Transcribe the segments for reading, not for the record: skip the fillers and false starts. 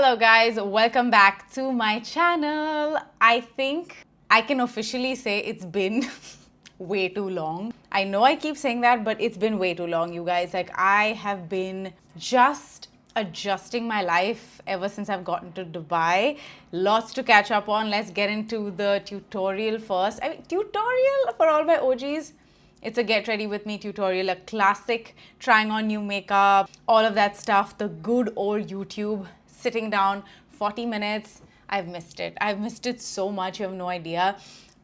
Hello guys, welcome back to my channel. I think I can officially say it's been way too long. I know I keep saying that, but it's been way too long, you guys. Like, I have been just adjusting my life ever since I've gotten to Dubai. Lots to catch up on. Let's get into the tutorial first. I mean, tutorial for all my OGs. It's a get ready with me tutorial, a classic trying on new makeup, all of that stuff, the good old YouTube, sitting down, 40 minutes. I've missed it. I've missed it so much, you have no idea.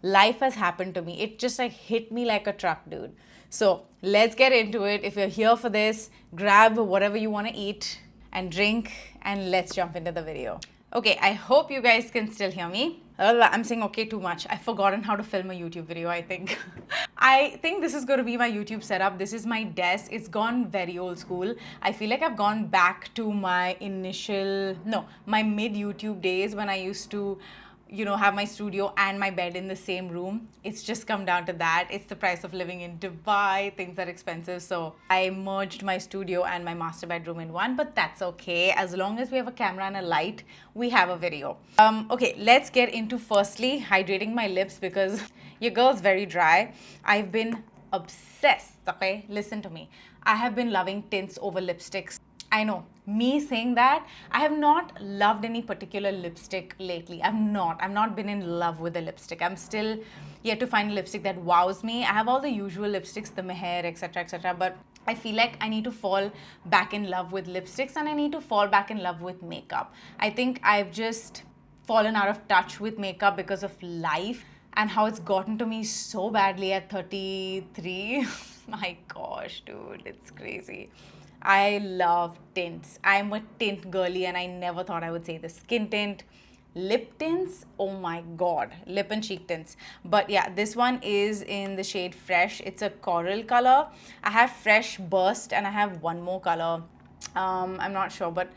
Life has happened to me. It just like hit me like a truck, dude. So let's get into it. If you're here for this, grab whatever you want to eat and drink and let's jump into the video. Okay, I hope you guys can still hear me. I'm saying okay too much. I've forgotten how to film a YouTube video, I think. I think this is going to be my YouTube setup. This is my desk. It's gone very old school. I feel like I've gone back to my my mid YouTube days when I used to have my studio and my bed in the same room. It's just come down to that. It's the price of living in Dubai. Things are expensive. So I merged my studio and my master bedroom in one, but that's okay. As long as we have a camera and a light, we have a video. Okay, let's get into firstly hydrating my lips because your girl's very dry. I've been obsessed, okay? Listen to me. I have been loving tints over lipsticks. I know, me saying that, I have not loved any particular lipstick lately. I've not been in love with a lipstick. I'm still yet to find a lipstick that wows me. I have all the usual lipsticks, the Meher, etc., but I feel like I need to fall back in love with lipsticks and I need to fall back in love with makeup. I think I've just fallen out of touch with makeup because of life and how it's gotten to me so badly at 33. My gosh, dude, it's crazy. I love tints. I'm a tint girly and I never thought I would say this. Skin tint, lip tints, oh my god, lip and cheek tints. But yeah, this one is in the shade Fresh. It's a coral color. I have Fresh Burst and I have one more color. I'm not sure, but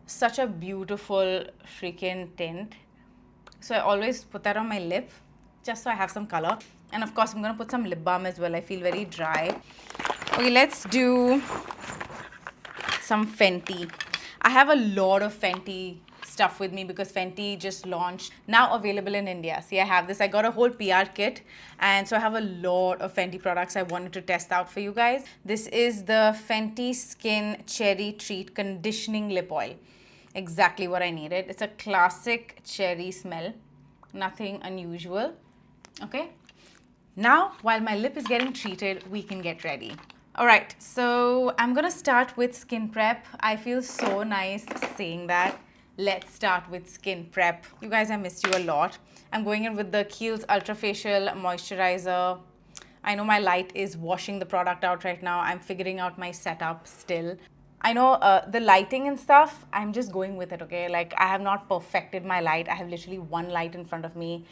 such a beautiful freaking tint. So I always put that on my lip just so I have some color. And of course, I'm going to put some lip balm as well. I feel very dry. Okay, let's do some Fenty. I have a lot of Fenty stuff with me because Fenty just launched, now available in India. See, I have this. I got a whole PR kit and so I have a lot of Fenty products I wanted to test out for you guys. This is the Fenty Skin Cherry Treat Conditioning Lip Oil. Exactly what I needed. It's a classic cherry smell. Nothing unusual. Okay. Now, while my lip is getting treated, we can get ready. Alright, so I'm gonna start with skin prep. I feel so nice saying that. Let's start with skin prep. You guys, I missed you a lot. I'm going in with the Kiehl's Ultra Facial Moisturizer. I know my light is washing the product out right now. I'm figuring out my setup still. I know the lighting and stuff, I'm just going with it, okay? Like, I have not perfected my light. I have literally one light in front of me.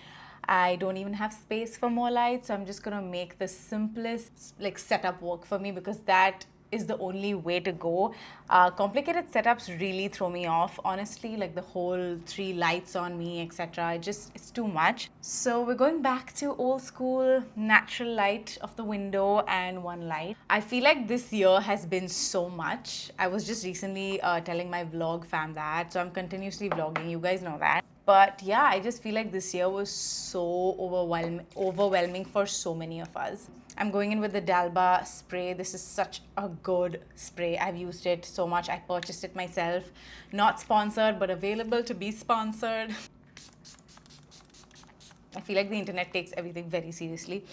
I don't even have space for more lights, so I'm just gonna make the simplest like setup work for me because that is the only way to go. Complicated setups really throw me off, honestly, like the whole 3 lights on me, etc. It's too much. So we're going back to old school natural light of the window and one light. I feel like this year has been so much. I was just recently telling my vlog fam that, so I'm continuously vlogging, you guys know that. But yeah, I just feel like this year was so overwhelming for so many of us. I'm going in with the Dalba spray. This is such a good spray. I've used it so much. I purchased it myself. Not sponsored, but available to be sponsored. I feel like the internet takes everything very seriously,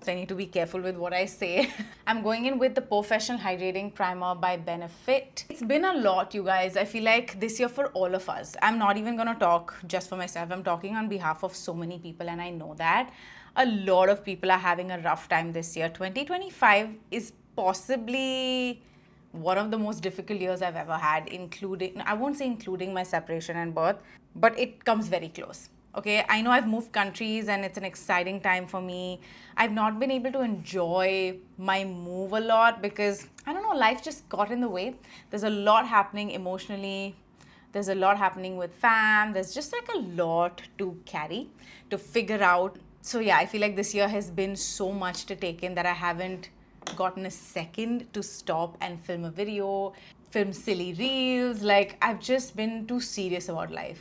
so I need to be careful with what I say. I'm going in with the Porefessional Hydrating Primer by Benefit. It's been a lot, you guys. I feel like this year for all of us. I'm not even gonna talk just for myself. I'm talking on behalf of so many people, and I know that a lot of people are having a rough time this year. 2025 is possibly one of the most difficult years I've ever had, including, I won't say including my separation and birth, but it comes very close. Okay, I know I've moved countries and it's an exciting time for me. I've not been able to enjoy my move a lot because, I don't know, life just got in the way. There's a lot happening emotionally. There's a lot happening with fam. There's just like a lot to carry, to figure out. So yeah, I feel like this year has been so much to take in that I haven't gotten a second to stop and film a video. film silly reels. Like, I've just been too serious about life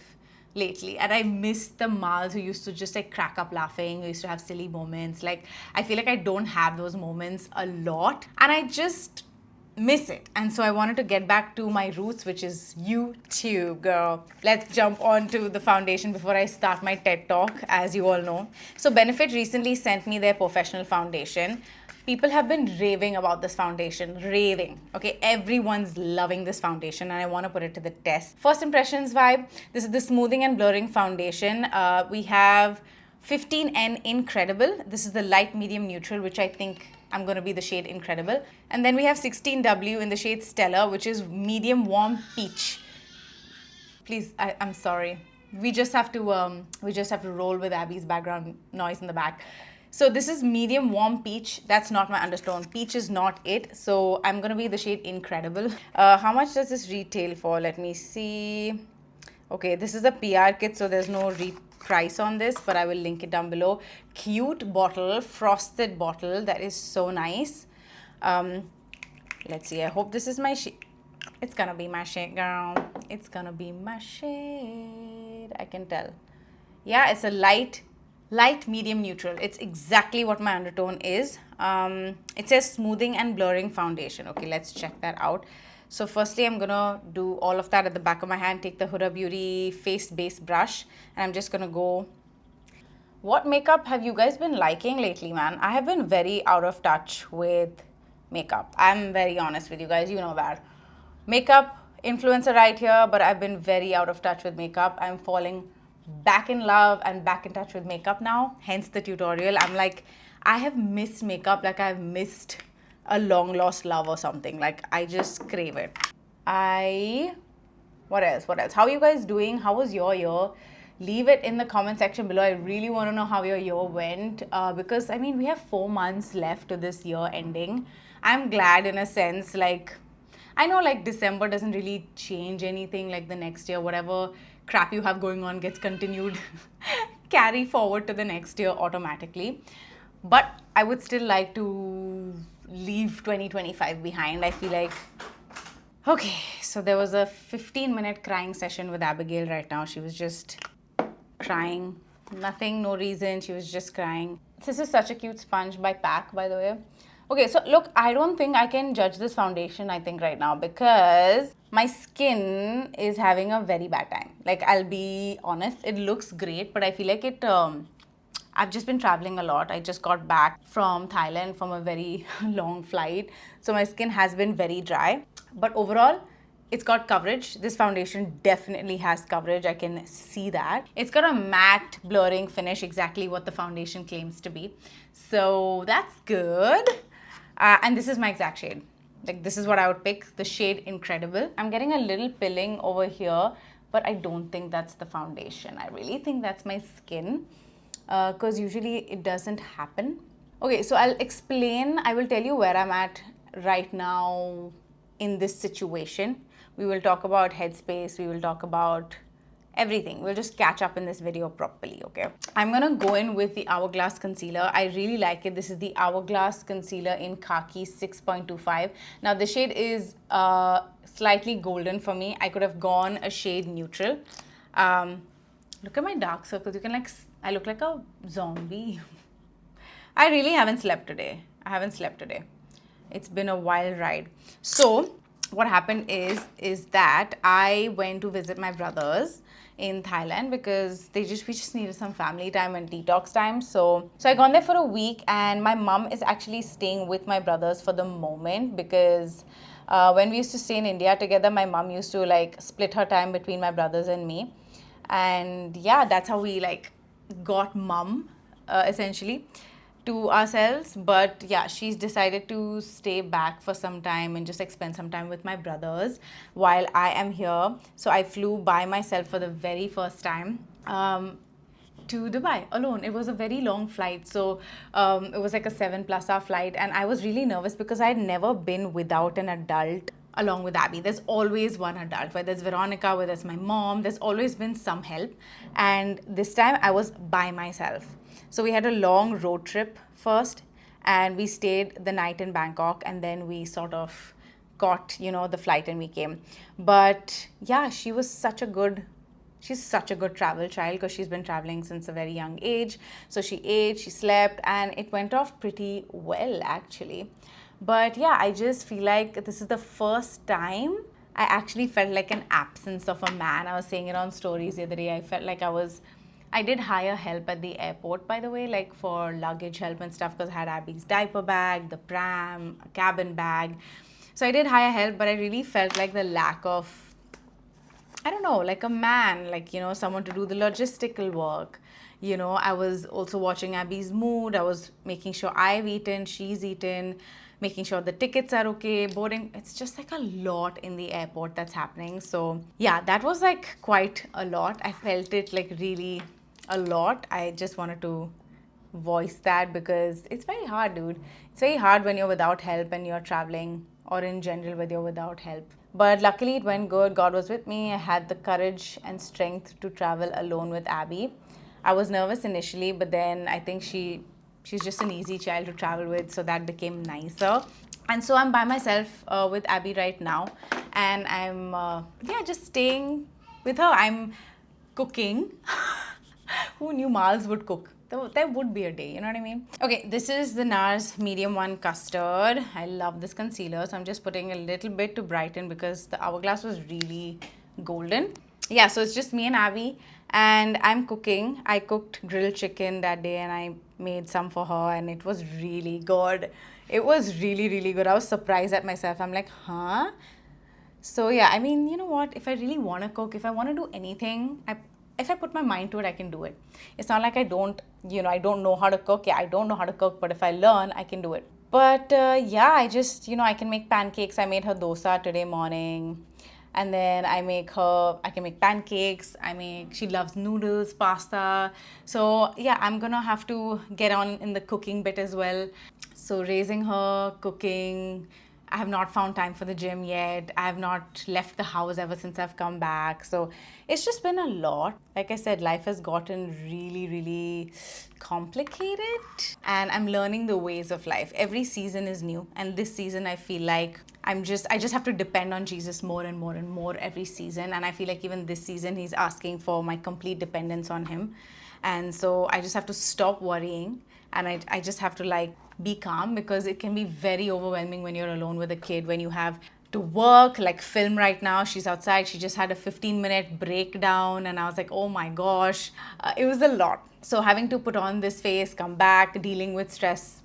lately, and I miss the Mals who used to just like crack up laughing, who used to have silly moments. Like, I feel like I don't have those moments a lot, and I just miss it. And so I wanted to get back to my roots, which is YouTube, girl. Let's jump on to the foundation before I start my TED talk, as you all know. So Benefit recently sent me their Porefessional foundation. People have been raving about this foundation, raving. Okay, everyone's loving this foundation, and I want to put it to the test. First impressions vibe. This is the smoothing and blurring foundation. We have 15N Incredible. This is the light medium neutral, which I think I'm going to be the shade Incredible. And then we have 16W in the shade Stellar, which is medium warm peach. Please, I'm sorry. We just have to roll with Abby's background noise in the back. So this is medium warm peach. That's not my undertone. Peach is not it. So I'm going to be the shade Incredible. How much does this retail for? Let me see. Okay, this is a PR kit, so there's no price on this, but I will link it down below. Cute bottle, frosted bottle. That is so nice. Let's see. I hope this is my shade. It's gonna be my shade, girl. It's gonna be my shade. I can tell. Yeah, it's a light medium neutral. It's exactly what my undertone is. It says smoothing and blurring foundation. Okay, let's check that out. So firstly, I'm gonna do all of that at the back of my hand. Take the Huda Beauty face base brush, and I'm just gonna go. What makeup have you guys been liking lately, man? I have been very out of touch with makeup. I'm very honest with you guys, you know that. Makeup influencer right here, but I've been very out of touch with makeup. I'm falling back in love and back in touch with makeup now, hence the tutorial. I'm like, I have missed makeup like I've missed a long lost love or something. Like, I just crave it. What else? How are you guys doing? How was your year? Leave it in the comment section below. I really want to know how your year went, because I mean, we have 4 months left to this year ending. I'm glad in a sense. Like, I know like December doesn't really change anything. Like, the next year, whatever crap you have going on gets continued carry forward to the next year automatically. But I would still like to leave 2025 behind. I feel like, okay, so there was a 15-minute crying session with Abigail right now. She was just crying. Nothing, no reason. She was just crying. This is such a cute sponge by PAC, by the way. Okay, so look, I don't think I can judge this foundation, I think, right now, because my skin is having a very bad time. Like, I'll be honest, it looks great, but I feel like it, I've just been traveling a lot. I just got back from Thailand from a very long flight. So my skin has been very dry. But overall, it's got coverage. This foundation definitely has coverage. I can see that. It's got a matte blurring finish, exactly what the foundation claims to be. So that's good. And this is my exact shade. Like, this is what I would pick, the shade Incredible. I'm getting a little pilling over here, but I don't think that's the foundation. I really think that's my skin, because usually it doesn't happen. Okay, so I'll explain. I will tell you where I'm at right now in this situation. We will talk about headspace. We will talk about everything. We'll just catch up in this video properly, okay? I'm gonna go in with the Hourglass concealer. I really like it. This is the Hourglass concealer in Khaki 6.25. Now, the shade is slightly golden for me. I could have gone a shade neutral. Look at my dark circles. You can like, I look like a zombie. I really haven't slept today. It's been a wild ride. So what happened is that I went to visit my brothers in Thailand because we just needed some family time and detox time. So I gone there for a week, and my mom is actually staying with my brothers for the moment because when we used to stay in India together, my mom used to like split her time between my brothers and me. And yeah, that's how we like got mom essentially to ourselves. But yeah, she's decided to stay back for some time and just like spend some time with my brothers while I am here. So I flew by myself for the very first time to Dubai alone. It was a very long flight, so it was like a 7+ hour flight, and I was really nervous because I had never been without an adult along with Abby. There's always one adult, whether it's Veronica, whether it's my mom, there's always been some help. And this time I was by myself. So we had a long road trip first, and we stayed the night in Bangkok, and then we sort of caught, the flight and we came. But yeah, she's such a good travel child because she's been traveling since a very young age. So she ate, she slept, and it went off pretty well actually. But yeah, I just feel like this is the first time I actually felt like an absence of a man. I was saying it on stories the other day. I felt like I did hire help at the airport, by the way, like for luggage help and stuff, because I had Abby's diaper bag, the pram, a cabin bag. So I did hire help, but I really felt like the lack of, I don't know, like a man, like, someone to do the logistical work. I was also watching Abby's mood. I was making sure I've eaten, she's eaten, making sure the tickets are okay, boarding. It's just like a lot in the airport that's happening. So yeah, that was like quite a lot. I felt it like really a lot. I just wanted to voice that because it's very hard, dude. It's very hard when you're without help and you're traveling, or in general when you're without help. But luckily it went good. God was with me. I had the courage and strength to travel alone with Abby. I was nervous initially, but then I think she's just an easy child to travel with, so that became nicer. And so I'm by myself with Abby right now, and I'm just staying with her. I'm cooking. Who knew Mars would cook? There would be a day, you know what I mean? Okay, this is the NARS Medium 1 Custard. I love this concealer, so I'm just putting a little bit to brighten because the Hourglass was really golden. Yeah, so it's just me and Abby, and I'm cooking. I cooked grilled chicken that day, and I made some for her, and it was really good. It was really, really good. I was surprised at myself. I'm like, huh? So yeah, I mean, you know what? If I really want to cook, if I want to do anything, if I put my mind to it, I can do it. It's not like I don't know how to cook. Yeah, I don't know how to cook, but if I learn, I can do it. But yeah, I just, I can make pancakes. I made her dosa today morning. And then I can make pancakes. She loves noodles, pasta. So yeah, I'm gonna have to get on in the cooking bit as well. So raising her, cooking. I have not found time for the gym yet. I have not left the house ever since I've come back. So it's just been a lot. Like I said, life has gotten really, really complicated. And I'm learning the ways of life. Every season is new. And this season, I feel like I just have to depend on Jesus more and more and more every season. And I feel like even this season, he's asking for my complete dependence on him. And so I just have to stop worrying. And I just have to be calm, because it can be very overwhelming when you're alone with a kid, when you have to work, like film right now. She's outside. She just had a 15-minute breakdown, and I was like, oh my gosh, it was a lot. So having to put on this face, come back, dealing with stress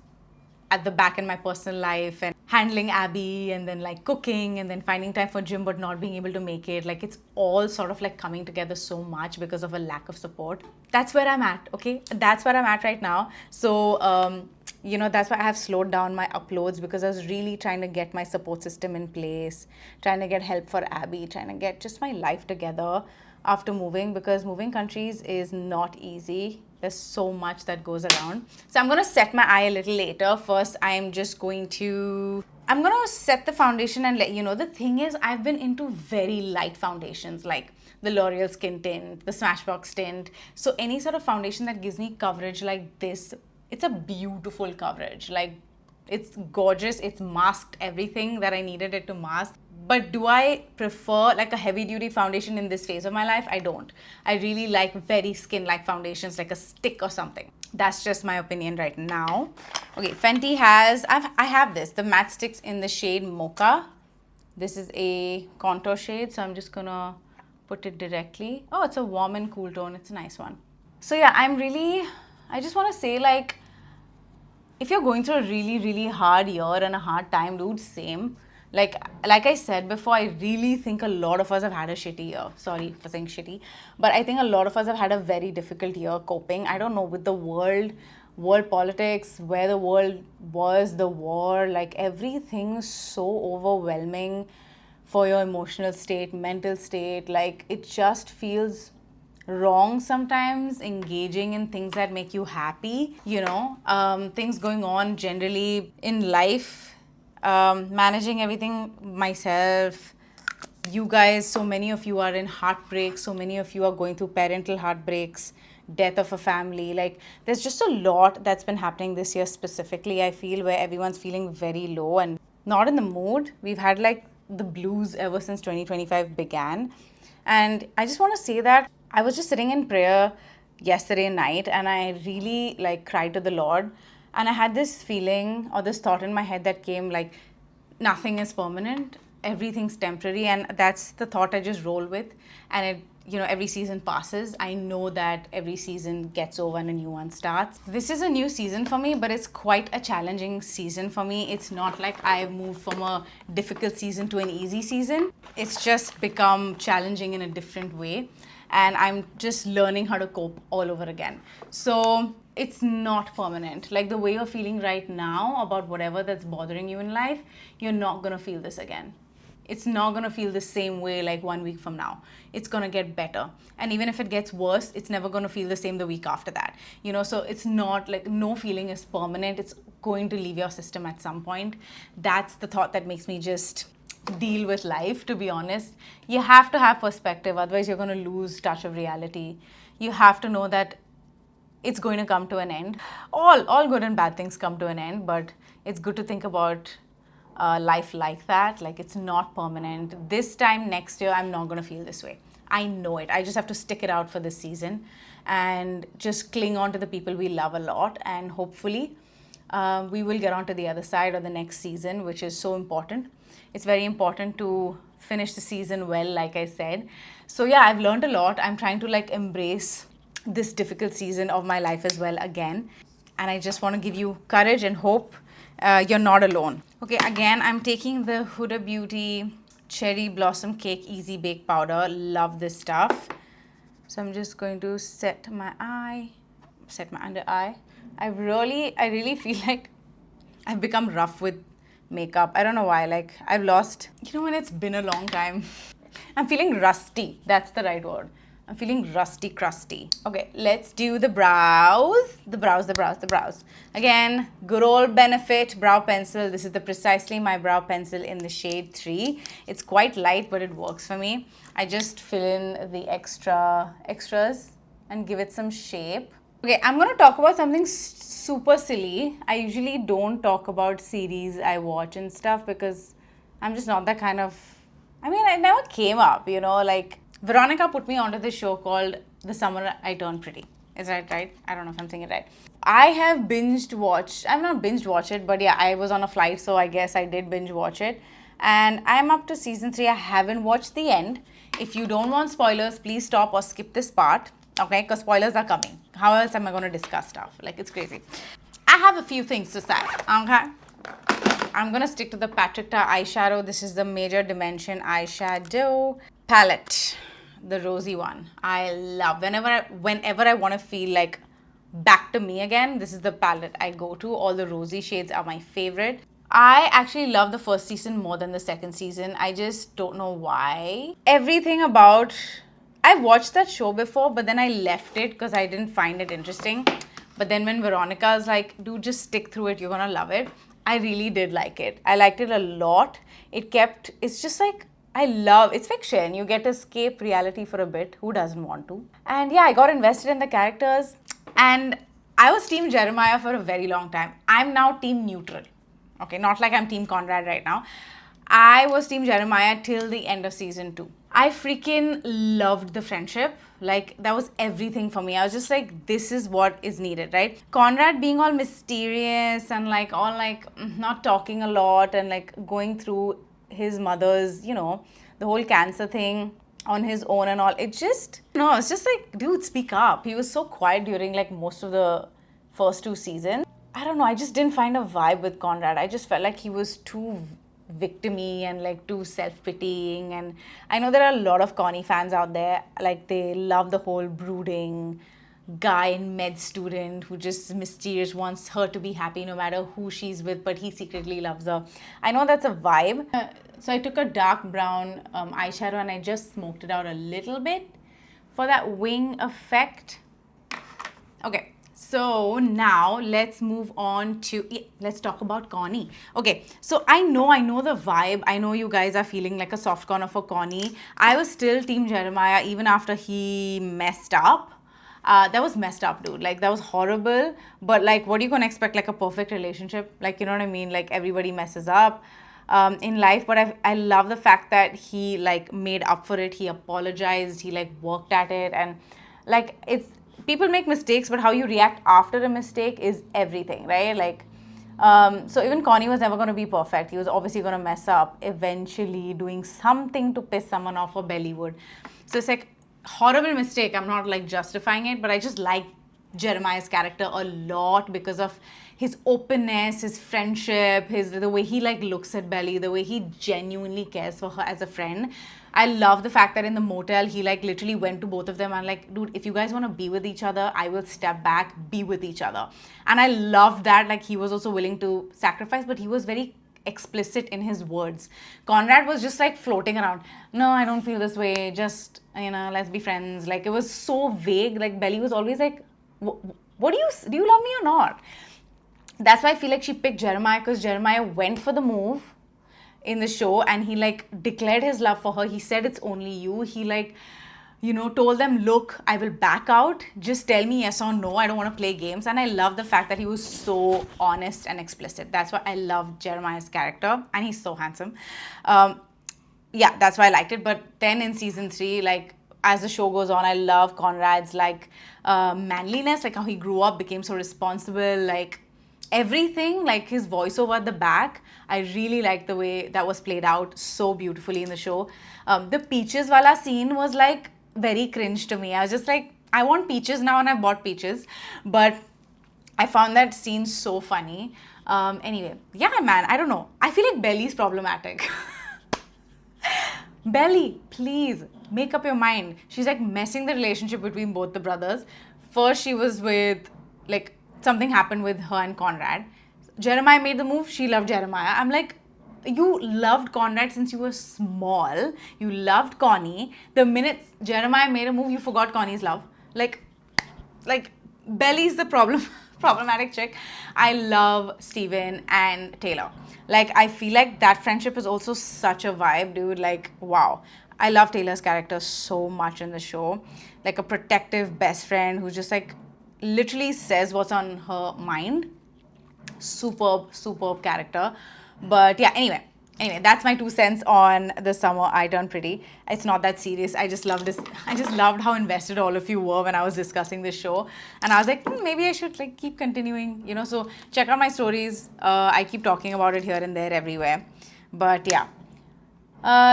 at the back in my personal life, and handling Abby, and then cooking, and then finding time for gym but not being able to make it. It's all sort of coming together so much because of a lack of support. That's where I'm at, okay? That's where I'm at right now. So, that's why I have slowed down my uploads, because I was really trying to get my support system in place, trying to get help for Abby, trying to get just my life together after moving, because moving countries is not easy. There's so much that goes around. So I'm going to set my eye a little later. First, I'm going to set the foundation and let you know. The thing is, I've been into very light foundations, like the L'Oreal Skin Tint, the Smashbox Tint. So any sort of foundation that gives me coverage like this, it's a beautiful coverage. It's gorgeous. It's masked everything that I needed it to mask. But do I prefer a heavy duty foundation in this phase of my life? I don't. I really like very skin-like foundations, like a stick or something. That's just my opinion right now. Okay, Fenty has, I have this, the matte sticks in the shade Mocha. This is a contour shade, so I'm just gonna put it directly. Oh, it's a warm and cool tone. It's a nice one. So yeah, I just want to say, if you're going through a really, really hard year and a hard time, dude, same. Like I said before, I really think a lot of us have had a shitty year. Sorry for saying shitty. But I think a lot of us have had a very difficult year coping. I don't know, with the world politics, where the world was, the war, everything's so overwhelming for your emotional state, mental state. It just feels wrong sometimes engaging in things that make you happy, things going on generally in life. Managing everything myself. You guys, so many of you are in heartbreak. So many of you are going through parental heartbreaks, death of a family. There's just a lot that's been happening this year specifically, I feel, where everyone's feeling very low. And not in the mood. We've had like the blues ever since 2025 began. And I just want to say that I was just sitting in prayer yesterday night and I really like cried to the Lord. And I had this feeling or this thought in my head that came like, nothing is permanent, everything's temporary. And that's the thought I just roll with. And it, you know, every season passes. I know that every season gets over and a new one starts. This is a new season for me, but it's quite a challenging season for me. It's not like I've moved from a difficult season to an easy season. It's just become challenging in a different way. And I'm just learning how to cope all over again. So it's not permanent. Like the way you're feeling right now about whatever that's bothering you in life, you're not gonna feel this again. It's not going to feel the same way like 1 week from now. It's going to get better. And even if it gets worse, it's never going to feel the same the week after that. You know, so it's not like no feeling is permanent. It's going to leave your system at some point. That's the thought that makes me just deal with life, to be honest. You have to have perspective, otherwise you're going to lose touch of reality. You have to know that it's going to come to an end. All good and bad things come to an end, but it's good to think about life like that. Like it's not permanent. This time next year, I'm not going to feel this way. I know it. I just have to stick it out for this season and just cling on to the people we love a lot. And hopefully we will get on to the other side of the next season, which is so important. It's very important to finish the season well, like I said. So yeah, I've learned a lot. I'm trying to like embrace this difficult season of my life as well again. And I just want to give you courage and hope you're not alone. Okay, again, I'm taking the Huda Beauty Cherry Blossom Cake Easy Bake Powder. Love this stuff. So I'm just going to set my under eye. I really feel like I've become rough with makeup. I don't know why. Like I've lost, you know, when it's been a long time. I'm feeling rusty. That's the right word. I'm feeling rusty, crusty. Okay, let's do the brows. The brows. Again, good old Benefit brow pencil. This is precisely my brow pencil in the shade 3. It's quite light, but it works for me. I just fill in the extras and give it some shape. Okay, I'm going to talk about something super silly. I usually don't talk about series I watch and stuff because I'm just not that kind of... I mean, it never came up, you know, like... Veronica put me onto this show called The Summer I Turned Pretty. Is that right? I don't know if I'm saying it right. I have binged watched, I've not binged watched it, but yeah, I was on a flight, so I guess I did binge watch it. And I'm up to season 3. I haven't watched the end. If you don't want spoilers, please stop or skip this part, okay? Because spoilers are coming. How else am I going to discuss stuff? Like, it's crazy. I have a few things to say, okay? I'm going to stick to the Patrick Ta eyeshadow. This is the Major Dimension eyeshadow palette. The rosy one. I love whenever I want to feel like back to me again, this is the palette I go to. All the rosy shades are my favorite. I actually love the first season more than the second season. I just don't know why. Everything about... I've watched that show before, but then I left it because I didn't find it interesting. But then when Veronica's like, dude, just stick through it, you're gonna love it. I really did like it. I liked it a lot. It's just like, it's fiction. You get to escape reality for a bit. Who doesn't want to? And yeah, I got invested in the characters. And I was Team Jeremiah for a very long time. I'm now Team Neutral. Okay, not like I'm Team Conrad right now. I was Team Jeremiah till the end of season 2. I freaking loved the friendship. Like, that was everything for me. I was just like, this is what is needed, right? Conrad being all mysterious and like all like not talking a lot and like going through his mother's, you know, the whole cancer thing on his own and all. It's just like, dude, speak up. He was so quiet during like most of the first 2 seasons. I don't know, I just didn't find a vibe with Conrad. I just felt like he was too victim-y and like too self-pitying. And I know there are a lot of Connie fans out there, like they love the whole brooding guy and med student who just mysterious wants her to be happy no matter who she's with, but he secretly loves her. I know that's a vibe. So I took a dark brown eyeshadow and I just smoked it out a little bit for that wing effect. Okay, so now let's move on to, let's talk about Connie. Okay, so I know the vibe. I know you guys are feeling like a soft corner for Connie. I was still Team Jeremiah even after he messed up. That was messed up, dude. Like, that was horrible. But, like, what are you going to expect? Like, a perfect relationship? Like, you know what I mean? Like, everybody messes up. in life, but I love the fact that he like made up for it. He apologized, he like worked at it, and like it's people make mistakes, but how you react after a mistake is everything, right? Like so even Connie was never going to be perfect. He was obviously going to mess up eventually, doing something to piss someone off, or Belly would. So it's like horrible mistake. I'm not like justifying it, but I just like Jeremiah's character a lot because of his openness, his friendship, the way he like looks at Belly, the way he genuinely cares for her as a friend. I love the fact that in the motel he like literally went to both of them and like, dude, if you guys want to be with each other, I will step back, be with each other. And I love that, like he was also willing to sacrifice, but he was very explicit in his words. Conrad was just like floating around. No, I don't feel this way. Just, you know, let's be friends. Like it was so vague. Like Belly was always like, what do you love me or not? That's why I feel like she picked Jeremiah, because Jeremiah went for the move in the show and he like declared his love for her. He said it's only you. He like, you know, told them, look, I will back out. Just tell me yes or no. I don't want to play games. And I love the fact that he was so honest and explicit. That's why I love Jeremiah's character. And he's so handsome. Yeah, that's why I liked it. But then in season 3, like as the show goes on, I love Conrad's like manliness, like how he grew up, became so responsible, like everything, like his voiceover at the back. I really liked the way that was played out so beautifully in the show. The peaches wala scene was like very cringe to me. I was just like, I want peaches now, and I bought peaches, but I found that scene so funny. Anyway, yeah, man, I don't know. I feel like Belly's problematic. Belly, please make up your mind. She's like messing the relationship between both the brothers. First, she was with like something happened with her and Conrad. Jeremiah made the move. She loved Jeremiah. I'm like, you loved Conrad since you were small. You loved Connie. The minute Jeremiah made a move, you forgot Connie's love. Like Belly's the problematic chick. I love Steven and Taylor. Like, I feel like that friendship is also such a vibe, dude. Like, wow. I love Taylor's character so much in the show. Like a protective best friend who just like literally says what's on her mind. Superb character. But yeah, anyway, that's my 2 cents on the summer I Turned Pretty. It's not that serious. I just loved how invested all of you were when I was discussing this show, and I was like, maybe I should like keep continuing, you know. So check out my stories. I keep talking about it here and there everywhere. But yeah,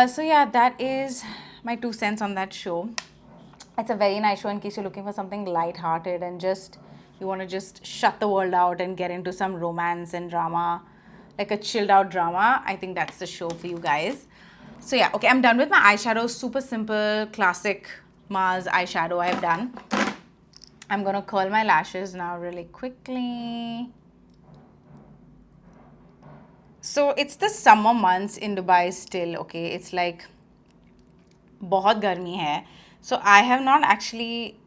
so yeah, that is my 2 cents on that show. It's a very nice show in case you're looking for something light-hearted and just you want to just shut the world out and get into some romance and drama, like a chilled out drama. I think that's the show for you guys. So yeah, okay, I'm done with my eyeshadow. Super simple, classic Mars eyeshadow I've done. I'm gonna curl my lashes now really quickly. So it's the summer months in Dubai still, okay? It's like बहुत गर्मी है. So I have not actually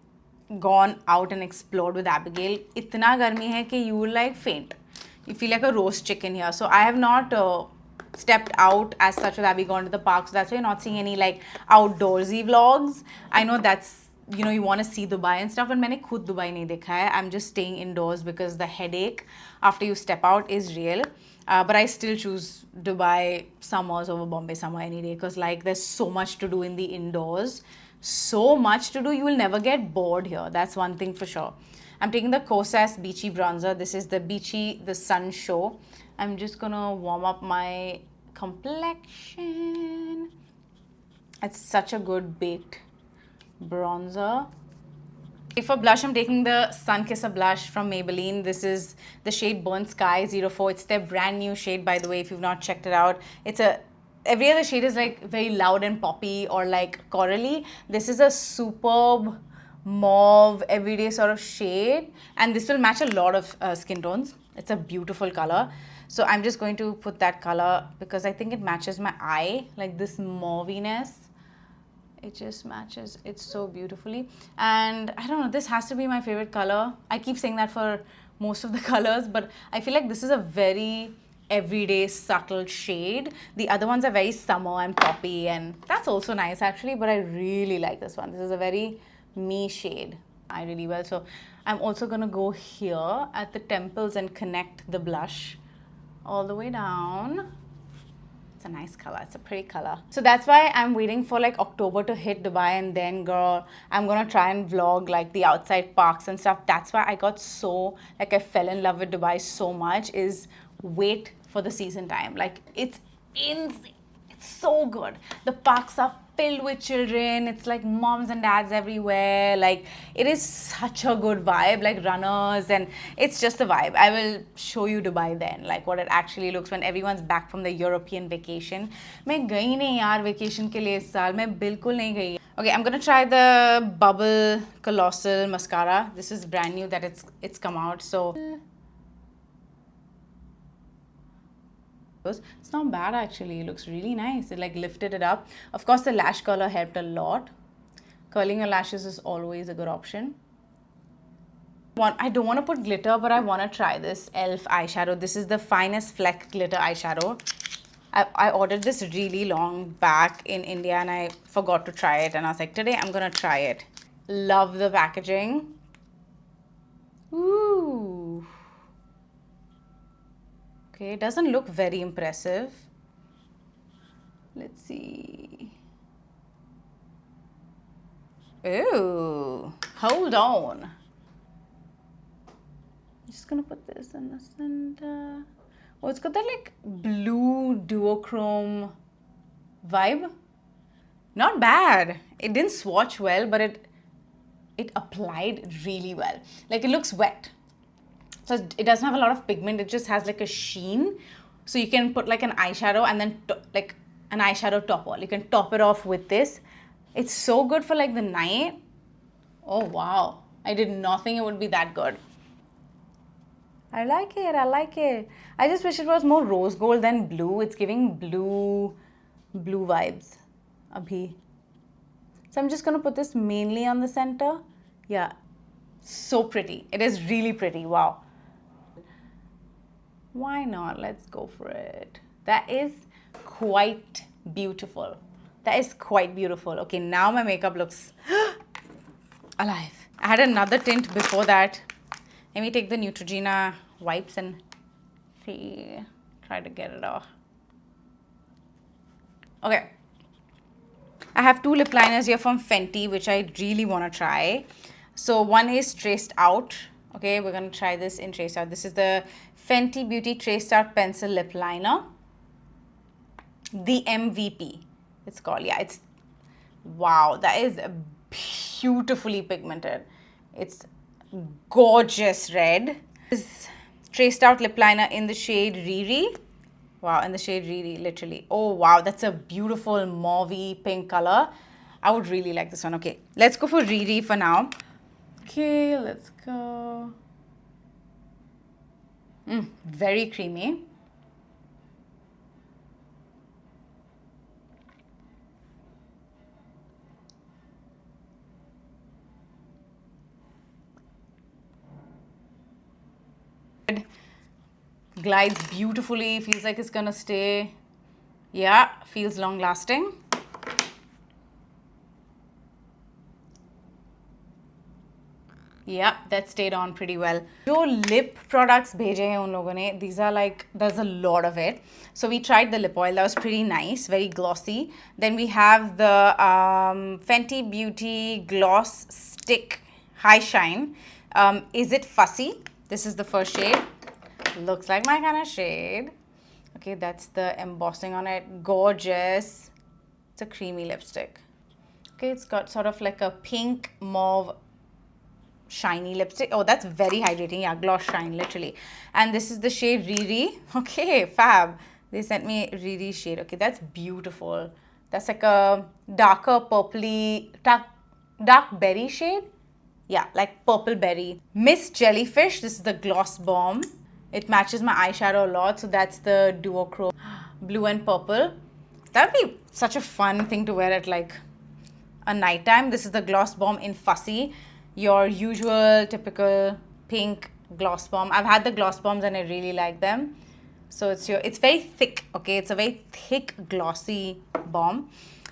gone out and explored with Abigail. Itna garmi hai ki you will like faint. You feel like a roast chicken here. So I have not stepped out as such with Abby, gone to the park. So that's why you're not seeing any like outdoorsy vlogs. I know that's, you know, you want to see Dubai and stuff, but मैंने खुद Dubai नहीं देखा है. I'm just staying indoors because the headache after you step out is real. But I still choose Dubai summers over Bombay summer any day because like there's so much to do in the indoors. So much to do, you will never get bored here. That's one thing for sure. I'm taking the Kosas Beachy bronzer. This is the Beachy The Sun Show. I'm just gonna warm up my complexion. It's such a good baked bronzer. For blush, I'm taking the Sunkisser blush from Maybelline. This is the shade Burnt Sky 04. It's their brand new shade, by the way, if you've not checked it out. Every other shade is like very loud and poppy or like corally. This is a superb mauve everyday sort of shade, and this will match a lot of skin tones. It's a beautiful color. So I'm just going to put that color because I think it matches my eye, like this mauviness. It just matches it so beautifully. And I don't know, this has to be my favorite color. I keep saying that for most of the colors, but I feel like this is a very everyday subtle shade. The other ones are very summer and poppy, and that's also nice actually, but I really like this one. This is a very me shade. I really well. So I'm also gonna go here at the temples and connect the blush all the way down. it's a nice color. It's a pretty color. So that's why I'm waiting for like October to hit Dubai, and then girl, I'm gonna try and vlog like the outside parks and stuff. That's why I got so, like I fell in love with Dubai so much, is wait for the season time. Like it's insane. It's so good. The parks are filled with children. It's like moms and dads everywhere. Like it is such a good vibe, like runners, and it's just a vibe. I will show you Dubai then, like what it actually looks when everyone's back from the European vacation. मैं गई नहीं यार vacation के लिए इस साल. मैं बिल्कुल नहीं गई. Okay, I'm gonna try the Bubble Colossal Mascara. This is brand new that it's come out. So it's not bad actually. It looks really nice. It like lifted it up. Of course, the lash curler helped a lot. Curling your lashes is always a good option. I don't want to put glitter, but I want to try this e.l.f. eyeshadow. This is the Finest Fleck glitter eyeshadow. I ordered this really long back in India and I forgot to try it. And I was like, today I'm going to try it. Love the packaging. Ooh. Okay, it doesn't look very impressive. Let's see. Ooh, hold on. I'm just gonna put this in the center. Oh, it's got that like blue duochrome vibe. Not bad. It didn't swatch well, but it applied really well. Like it looks wet. So it doesn't have a lot of pigment. It just has like a sheen. So you can put like an eyeshadow and then like an eyeshadow topper. You can top it off with this. It's so good for like the night. Oh wow. I did not think it would be that good. I like it. I like it. I just wish it was more rose gold than blue. It's giving blue vibes. Abhi. So I'm just going to put this mainly on the center. Yeah. So pretty. It is really pretty. Wow. Why not? Let's go for it. That is quite beautiful. That is quite beautiful. Okay, now my makeup looks alive. I had another tint before that. Let me take the Neutrogena wipes and try to get it off. Okay. I have two lip liners here from Fenty, which I really want to try. So one is Traced Out. Okay, we're going to try this in Traced Out. This is the Fenty Beauty Traced Out Pencil Lip Liner. The MVP, it's called. Yeah, it's, wow, that is beautifully pigmented. It's gorgeous red. This Traced Out lip liner in the shade Riri. Wow, in the shade Riri, literally. Oh, wow, that's a beautiful mauve-y pink color. I would really like this one. Okay, let's go for Riri for now. Okay, let's go. Very creamy. Glides beautifully, feels like it's gonna stay. Yeah, feels long lasting. Yeah, that stayed on pretty well. जो lip products भेजे हैं उन लोगों ने, these are like, there's a lot of it. So we tried the lip oil, that was pretty nice, very glossy. Then we have the Fenty Beauty Gloss Stick High Shine. Is it Fussy? This is the first shade. Looks like my kind of shade. Okay, that's the embossing on it. Gorgeous. It's a creamy lipstick. Okay, it's got sort of like a pink mauve shiny lipstick. Oh, that's very hydrating. Yeah, gloss shine, literally. And this is the shade Riri. Okay, fab. They sent me Riri shade. Okay, that's beautiful. That's like a darker purpley, dark berry shade. Yeah, like purple berry. Miss Jellyfish. This is the Gloss Bomb. It matches my eyeshadow a lot. So that's the duochrome blue and purple. That would be such a fun thing to wear at like a nighttime. This is the Gloss Bomb in Fussy. Your usual typical pink gloss bomb. I've had the gloss bombs and I really like them. So it's very thick. Okay, it's a very thick glossy bomb.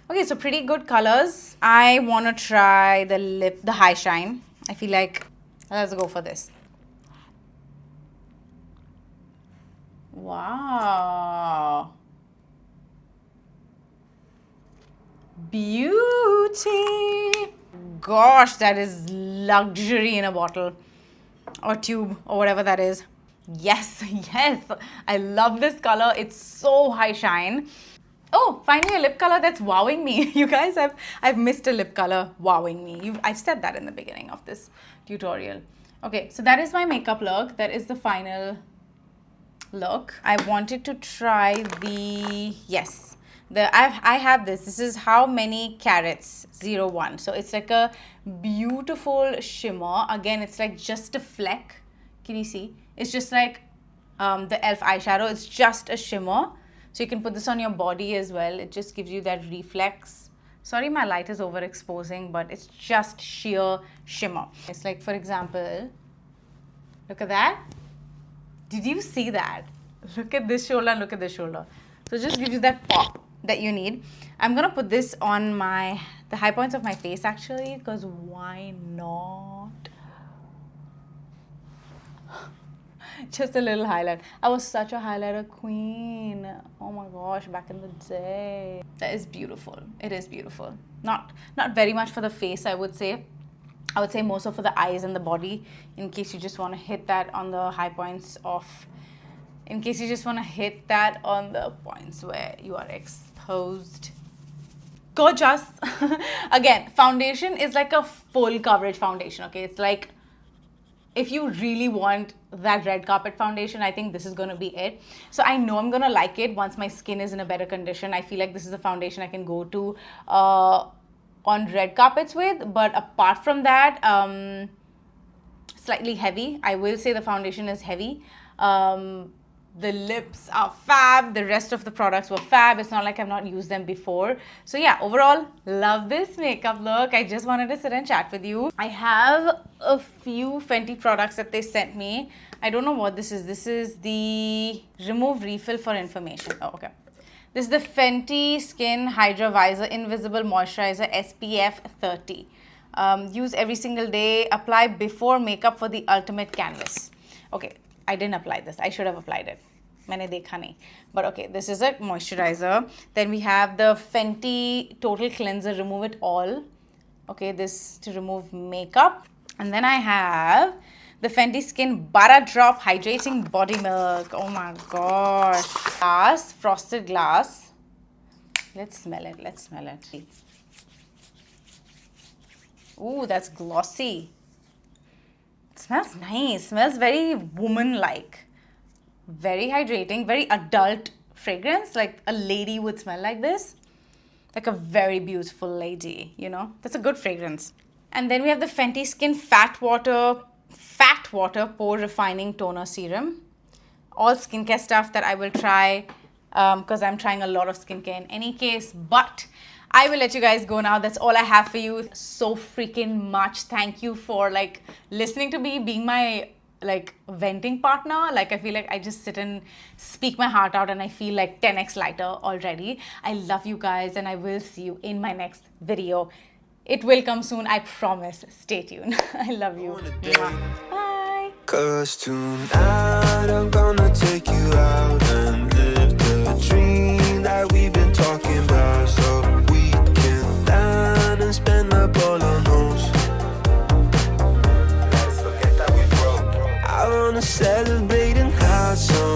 Okay, so pretty good colors. I want to try the high shine. I feel like let's go for this. Wow. Beauty. Gosh, that is luxury in a bottle or tube or whatever that is. Yes, yes. I love this color. It's so high shine. Oh, finally a lip color that's wowing me. You guys, I've missed a lip color wowing me. I've said that in the beginning of this tutorial. Okay, so that is my makeup look. That is the final look. I wanted to try the, yes, I have this. This is How Many Carats 01. So it's like a beautiful shimmer. Again, it's like just a fleck. Can you see? It's just like the e.l.f. eyeshadow. It's just a shimmer. So you can put this on your body as well. It just gives you that reflex. Sorry, my light is overexposing, but it's just sheer shimmer. It's like, for example, look at that. Did you see that? Look at this shoulder and look at this shoulder. So it just gives you that pop that you need. I'm gonna put this on the high points of my face actually, because why not? Just a little highlight. I was such a highlighter queen. Oh my gosh, back in the day. That is beautiful. It is beautiful. Not very much for the face, I would say. I would say more so for the eyes and the body, in case you just want to hit that on the high points of, in case you just want to hit that on the points where you are exposed. Gorgeous. Again, foundation is like a full coverage foundation, okay? It's like, if you really want that red carpet foundation, I think this is going to be it. So I know I'm going to like it once my skin is in a better condition. I feel like this is a foundation I can go to on red carpets with. But apart from that, slightly heavy. I will say the foundation is heavy. The lips are fab. The rest of the products were fab. It's not like I've not used them before. So yeah, overall, love this makeup look. I just wanted to sit and chat with you. I have a few Fenty products that they sent me. I don't know what this is. This is the Remove Refill for Information. Oh, okay. This is the Fenty Skin Hydra Visor Invisible Moisturizer SPF 30. Use every single day. Apply before makeup for the ultimate canvas. Okay. I didn't apply this. I should have applied it. Maine dekha nahi. But okay, this is a moisturizer. Then we have the Fenty Total Cleanser Remove It All. Okay, this to remove makeup. And then I have the Fenty Skin Bara Drop Hydrating Body Milk. Oh my gosh. Glass, frosted glass. Let's smell it. Let's smell it. Ooh, that's glossy. Smells nice. Smells very woman-like. Very hydrating. Very adult fragrance. Like a lady would smell like this. Like a very beautiful lady, you know. That's a good fragrance. And then we have the Fenty Skin Fat Water Pore Refining Toner Serum. All skincare stuff that I will try because I'm trying a lot of skincare in any case. But I will let you guys go now. That's all I have for you. So freaking much. Thank you for like listening to me, being my like venting partner. Like I feel like I just sit and speak my heart out and I feel like 10x lighter already. I love you guys and I will see you in my next video. It will come soon, I promise. Stay tuned. I love you. Bye. 'Cause tonight I'm gonna take you out and